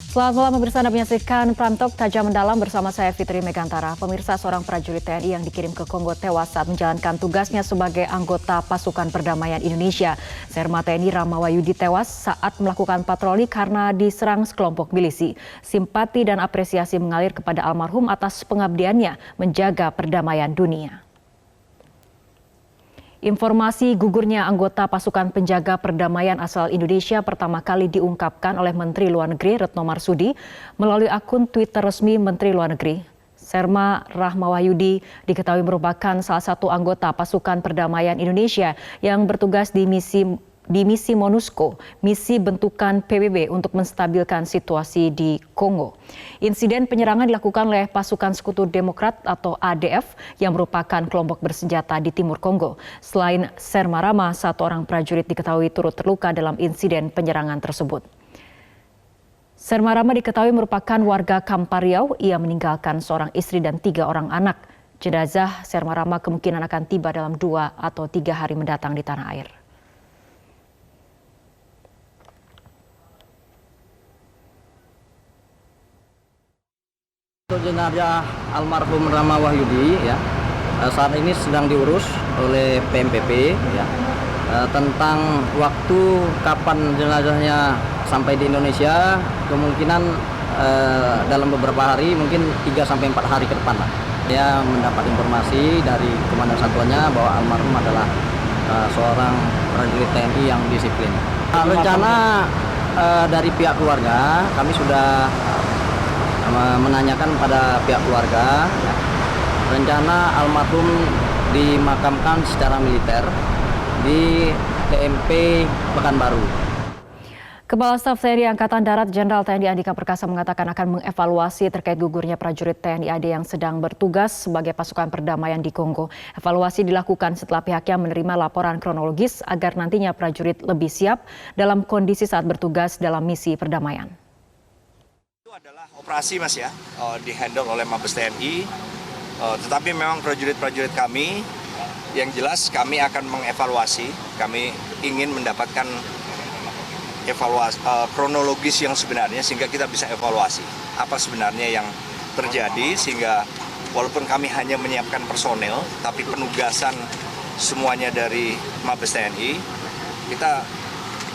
Selamat malam pemirsa, Anda menyaksikan Prime Talk Tajam Mendalam bersama saya Fitri Megantara. Pemirsa, seorang prajurit TNI yang dikirim ke Kongo tewas saat menjalankan tugasnya sebagai anggota pasukan perdamaian Indonesia. Serma TNI Ramawayudi tewas saat melakukan patroli karena diserang sekelompok milisi. Simpati dan apresiasi mengalir kepada almarhum atas pengabdiannya menjaga perdamaian dunia. Informasi gugurnya anggota pasukan penjaga perdamaian asal Indonesia pertama kali diungkapkan oleh Menteri Luar Negeri Retno Marsudi melalui akun Twitter resmi Menteri Luar Negeri. Serma Rahmawayudi diketahui merupakan salah satu anggota pasukan perdamaian Indonesia yang bertugas di misi MONUSCO, misi bentukan PBB untuk menstabilkan situasi di Kongo. Insiden penyerangan dilakukan oleh pasukan Sekutu Demokrat atau ADF yang merupakan kelompok bersenjata di timur Kongo. Selain Serma Rama, satu orang prajurit diketahui turut terluka dalam insiden penyerangan tersebut. Serma Rama diketahui merupakan warga Kampar Riau. Ia meninggalkan seorang istri dan 3 orang anak. Jenazah Serma Rama kemungkinan akan tiba dalam 2 atau 3 hari mendatang di tanah air. Untuk jenazah almarhum Ramawayudi ya, saat ini sedang diurus oleh PMPP ya. Tentang waktu kapan jenazahnya sampai di Indonesia, kemungkinan dalam beberapa hari, mungkin 3 sampai 4 hari ke depan lah. Saya mendapat informasi dari komandan satuannya bahwa almarhum adalah seorang prajurit TNI yang disiplin. Rencana dari pihak keluarga, kami sudah menanyakan pada pihak keluarga, rencana almarhum dimakamkan secara militer di TMP Pekanbaru. Kepala Staf TNI Angkatan Darat Jenderal TNI Andika Perkasa mengatakan akan mengevaluasi terkait gugurnya prajurit TNI AD yang sedang bertugas sebagai pasukan perdamaian di Kongo. Evaluasi dilakukan setelah pihaknya menerima laporan kronologis agar nantinya prajurit lebih siap dalam kondisi saat bertugas dalam misi perdamaian. Itu adalah operasi Mas ya, dihandle oleh Mabes TNI, tetapi memang prajurit-prajurit kami yang jelas kami akan mengevaluasi, kami ingin mendapatkan evaluasi kronologis yang sebenarnya sehingga kita bisa evaluasi apa sebenarnya yang terjadi sehingga walaupun kami hanya menyiapkan personel tapi penugasan semuanya dari Mabes TNI, kita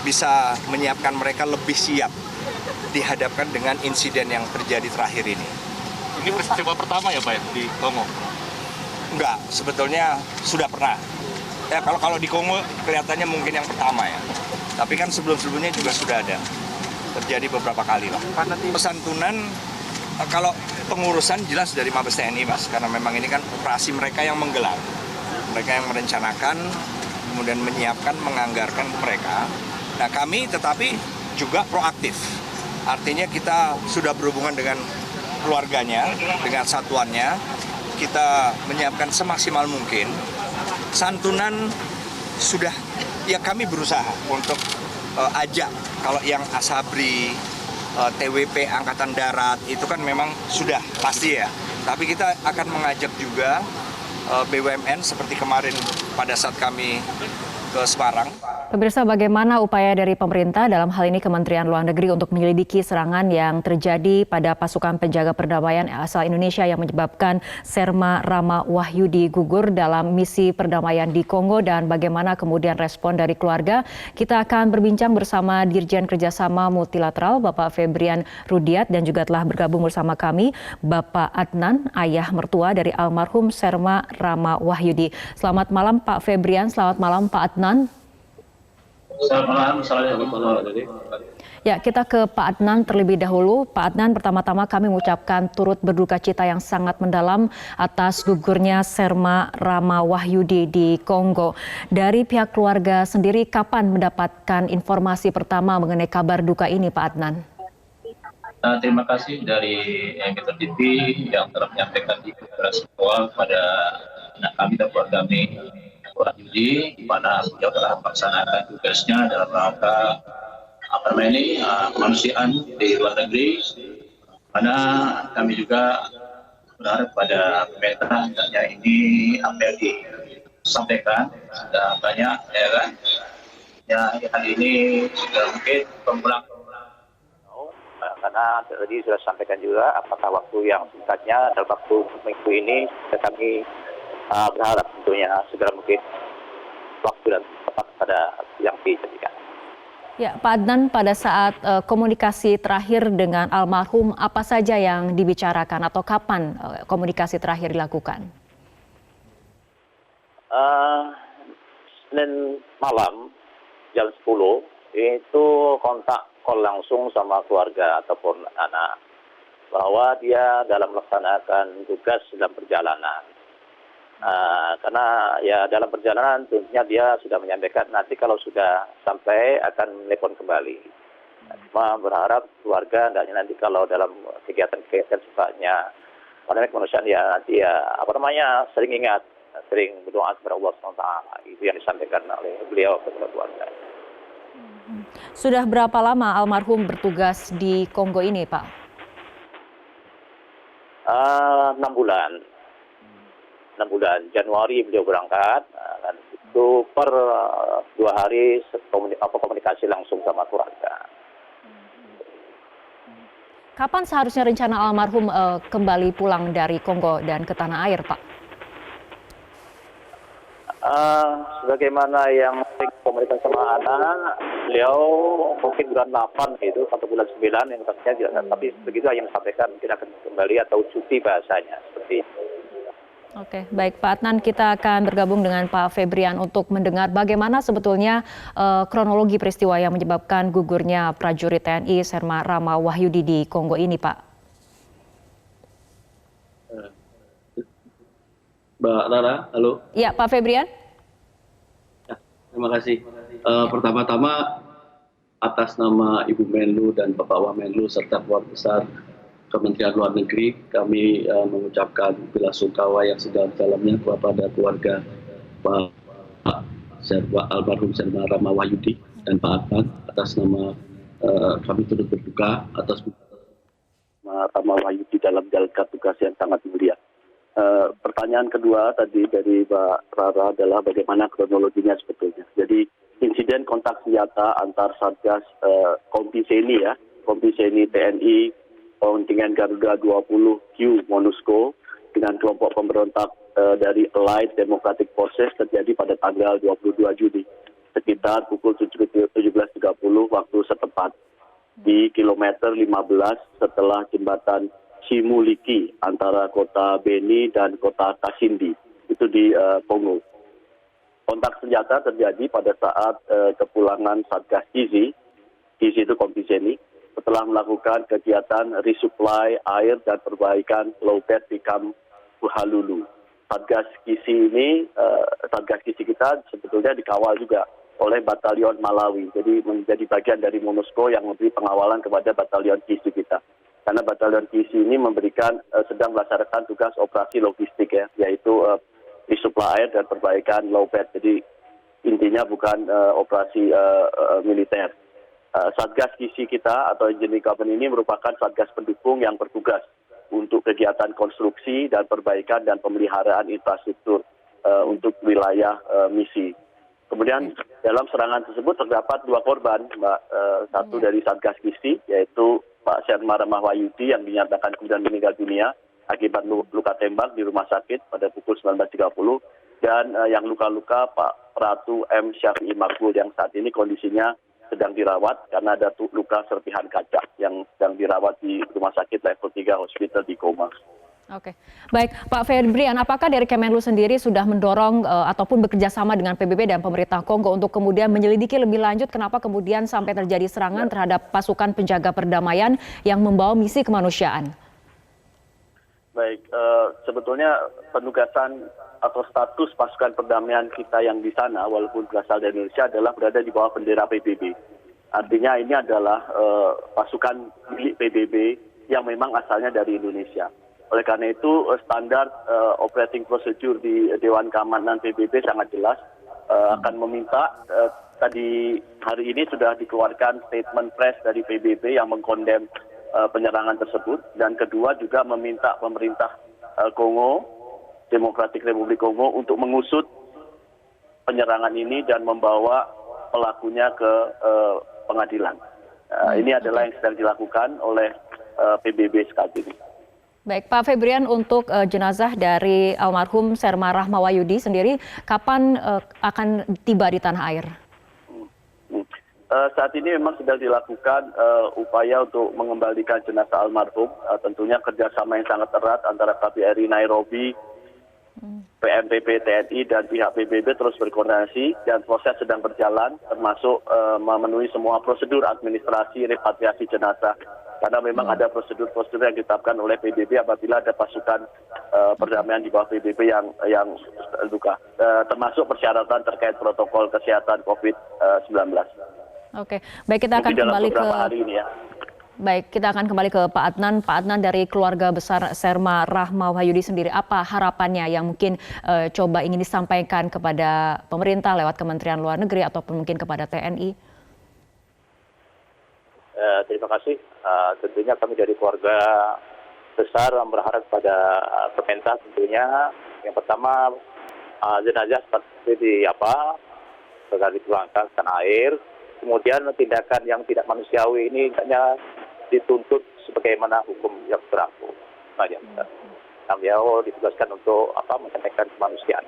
bisa menyiapkan mereka lebih siap dihadapkan dengan insiden yang terjadi terakhir ini. Ini peristiwa pertama ya Pak ya, di Kongo? Enggak, sebetulnya sudah pernah. Ya kalau di Kongo kelihatannya mungkin yang pertama ya. Tapi kan sebelum-sebelumnya juga sudah ada. Terjadi beberapa kali lah. Pesantunan, kalau pengurusan jelas dari Mabes TNI Mas, karena memang ini kan operasi mereka yang menggelar. Mereka yang merencanakan, kemudian menyiapkan, menganggarkan mereka. Nah kami tetapi juga proaktif. Artinya kita sudah berhubungan dengan keluarganya, dengan satuannya. Kita menyiapkan semaksimal mungkin. Santunan sudah, ya kami berusaha untuk ajak. Kalau yang Asabri, TWP Angkatan Darat, itu kan memang sudah pasti ya. Tapi kita akan mengajak juga BUMN seperti kemarin pada saat kami ke Semarang. Pemirsa, bagaimana upaya dari pemerintah dalam hal ini Kementerian Luar Negeri untuk menyelidiki serangan yang terjadi pada pasukan penjaga perdamaian asal Indonesia yang menyebabkan Serma Ramawayudi gugur dalam misi perdamaian di Kongo dan bagaimana kemudian respon dari keluarga? Kita akan berbincang bersama Dirjen Kerjasama Multilateral Bapak Febrian Rudiat dan juga telah bergabung bersama kami Bapak Adnan, ayah mertua dari almarhum Serma Ramawayudi. Selamat malam Pak Febrian, selamat malam Pak Adnan. Selamat malam, assalamualaikum warahmatullahi wabarakatuh. Ya, kita ke Pak Adnan terlebih dahulu. Pak Adnan, pertama-tama kami mengucapkan turut berduka cita yang sangat mendalam atas gugurnya Serma Ramawayudi di Kongo. Dari pihak keluarga sendiri, kapan mendapatkan informasi pertama mengenai kabar duka ini, Pak Adnan? Terima kasih dari Metro TV yang telah menyampaikan di semua kepada anak kami dan keluarga kami. Yudi, di mana beliau telah melaksanakan tugasnya dalam rangka kemanusiaan di luar negeri. Mana kami juga berharap pada pemerintah hendaknya ini apa yang disampaikan sudah banyak ya kan. Ya hari ini sudah mungkin pemulang karena tadi sudah sampaikan juga apakah waktu yang singkatnya dalam waktu minggu ini kami berharap tentunya segera mungkin waktu dan tepat pada yang dijadikan. Ya, Pak Adnan, pada saat komunikasi terakhir dengan almarhum, apa saja yang dibicarakan atau kapan komunikasi terakhir dilakukan? Senin malam jam 10 itu kontak call langsung sama keluarga ataupun anak bahwa dia dalam melaksanakan tugas dalam perjalanan. Karena ya dalam perjalanan tentunya dia sudah menyampaikan nanti kalau sudah sampai akan telepon kembali. Cuma berharap keluarga nanti kalau dalam kegiatan-kegiatan sifatnya kemanusiaan ya nanti ya sering ingat, sering berdoa kepada Allah SWT. Itu yang disampaikan oleh beliau kepada keluarga. Sudah berapa lama almarhum bertugas di Kongo ini, Pak? 6 bulan. 6 bulan. Januari beliau berangkat, dan itu per 2 hari komunikasi langsung sama keluarga. Kapan seharusnya rencana almarhum kembali pulang dari Kongo dan ke tanah air, Pak? Sebagaimana yang komunikasi sama anak, beliau mungkin bulan 8 gitu, sampai bulan 9 yang pastinya tidak, tapi begitu yang disampaikan mungkin akan kembali atau cuti bahasanya seperti itu. Oke, baik Pak Adnan, kita akan bergabung dengan Pak Febrian untuk mendengar bagaimana sebetulnya kronologi peristiwa yang menyebabkan gugurnya prajurit TNI Serma Rama Wahyudi di Kongo ini, Pak. Mbak Rara, halo. Ya, Pak Febrian. Ya, terima kasih. Pertama-tama atas nama Ibu Menlu dan Bapak Wamenlu serta keluarga besar Kementerian Luar Negeri, kami mengucapkan bela sungkawa yang sedalam-dalamnya kepada keluarga Pak almarhum Serma Rama Wahyudi dan Pak Adnan. Atas nama kami turut berduka atas Rama Wahyudi dalam menjalankan tugas yang sangat mulia. Pertanyaan kedua tadi dari Mbak Rara adalah bagaimana kronologinya sebetulnya. Jadi insiden kontak senjata antar Satgas Kompiseni TNI kontingen Garuda 20Q MONUSCO dengan kelompok pemberontak dari Allied Democratic Forces terjadi pada tanggal 22 Juni sekitar pukul 17.30 waktu setempat di kilometer 15 setelah jembatan Simuliki antara kota Beni dan kota Kasindi, itu di Kongo. Kontak senjata terjadi pada saat kepulangan Satgas Gizi itu Kompiseni, setelah melakukan kegiatan resupply air dan perbaikan lowbat di Kamp Buhalulu. Satgas Gizi kita sebetulnya dikawal juga oleh Batalion Malawi, jadi menjadi bagian dari MONUSCO yang memberi pengawalan kepada Batalion Gizi kita. Karena Batalion Gizi ini sedang melaksanakan tugas operasi logistik yaitu resupply air dan perbaikan lowbat. Jadi intinya bukan operasi militer. Satgas Gizi kita atau Engineering Company ini merupakan satgas pendukung yang bertugas untuk kegiatan konstruksi dan perbaikan dan pemeliharaan infrastruktur untuk wilayah misi. Kemudian dalam serangan tersebut terdapat 2 korban, Mbak. Satu dari Satgas Gizi yaitu Pak Serma Rama Wahyudi yang dinyatakan kemudian meninggal dunia akibat luka tembak di rumah sakit pada pukul 19.30 dan yang luka-luka Pak Pratu M. Syafi'i Makbul yang saat ini kondisinya sedang dirawat karena ada luka serpihan kaca yang sedang dirawat di rumah sakit level 3 hospital di Goma. Oke, baik Pak Febrian, apakah dari Kemenlu sendiri sudah mendorong ataupun bekerja sama dengan PBB dan pemerintah Kongo untuk kemudian menyelidiki lebih lanjut kenapa kemudian sampai terjadi serangan terhadap pasukan penjaga perdamaian yang membawa misi kemanusiaan? Baik, sebetulnya penugasan atau status pasukan perdamaian kita yang di sana walaupun berasal dari Indonesia adalah berada di bawah bendera PBB. Artinya ini adalah pasukan milik PBB yang memang asalnya dari Indonesia. Oleh karena itu standar operating procedure di Dewan Keamanan PBB sangat jelas akan meminta tadi hari ini sudah dikeluarkan statement press dari PBB yang mengkondem penyerangan tersebut dan kedua juga meminta pemerintah Kongo, Demokratik Republik Kongo untuk mengusut penyerangan ini dan membawa pelakunya ke pengadilan. Ini adalah yang sedang dilakukan oleh PBB saat ini. Baik, Pak Febrian, untuk jenazah dari almarhum Serma Rahmawayudi sendiri, kapan akan tiba di tanah air? Saat ini memang sedang dilakukan upaya untuk mengembalikan jenazah almarhum. Tentunya kerjasama yang sangat erat antara KBRI Nairobi, PMPP TNI dan pihak PBB terus berkoordinasi dan proses sedang berjalan, termasuk memenuhi semua prosedur administrasi repatriasi jenazah. Karena memang ada prosedur-prosedur yang ditetapkan oleh PBB apabila ada pasukan perdamaian di bawah PBB yang luka, termasuk persyaratan terkait protokol kesehatan COVID-19. Oke, baik, kita akan kembali ke hari ini ya. Baik, kita akan kembali ke Pak Adnan. Pak Adnan, dari keluarga besar Serma Rahmawayudi sendiri, apa harapannya yang mungkin coba ingin disampaikan kepada pemerintah lewat Kementerian Luar Negeri ataupun mungkin kepada TNI? Terima kasih. Tentunya kami dari keluarga besar berharap pada pemerintah tentunya yang pertama jenazah seperti segera dipulangkan ke tanah air. Kemudian tindakan yang tidak manusiawi ini hanya dituntut sebagaimana hukum yang berlaku. Beliau ditugaskan untuk menyampaikan kemanusiaan.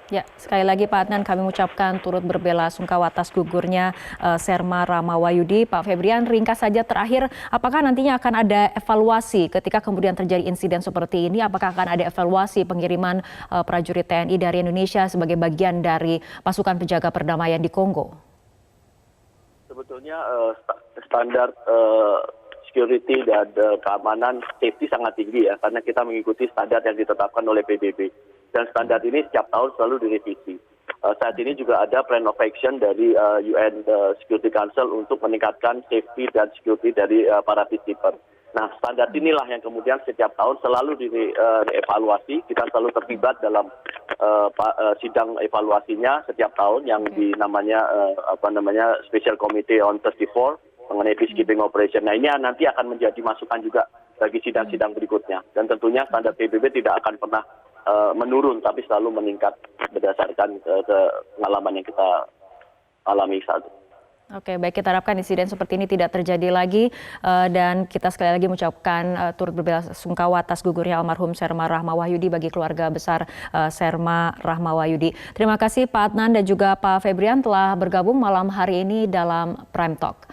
Ya, sekali lagi Pak Adnan, kami mengucapkan turut berbela-sungkawa atas gugurnya Serma Rahmawayudi. Pak Febrian, ringkas saja terakhir, apakah nantinya akan ada evaluasi ketika kemudian terjadi insiden seperti ini? Apakah akan ada evaluasi pengiriman prajurit TNI dari Indonesia sebagai bagian dari pasukan penjaga perdamaian di Kongo? Sebetulnya standar security dan keamanan safety sangat tinggi ya, karena kita mengikuti standar yang ditetapkan oleh PBB. Dan standar ini setiap tahun selalu direvisi. Saat ini juga ada plan of action dari UN Security Council untuk meningkatkan safety dan security dari para peacekeeper. Nah, standar inilah yang kemudian setiap tahun selalu dievaluasi. Kita selalu terlibat dalam sidang evaluasinya setiap tahun yang namanya Special Committee on 34 mengenai peacekeeping operation. Nah, ini nanti akan menjadi masukan juga bagi sidang-sidang berikutnya. Dan tentunya standar PBB tidak akan pernah menurun, tapi selalu meningkat berdasarkan pengalaman yang kita alami saat ini. Oke, baik, kita harapkan insiden seperti ini tidak terjadi lagi dan kita sekali lagi mengucapkan turut berbela-sungkawa atas gugurnya almarhum Serma Rahmawayudi bagi keluarga besar Serma Rahmawayudi. Terima kasih Pak Adnan dan juga Pak Febrian telah bergabung malam hari ini dalam Prime Talk.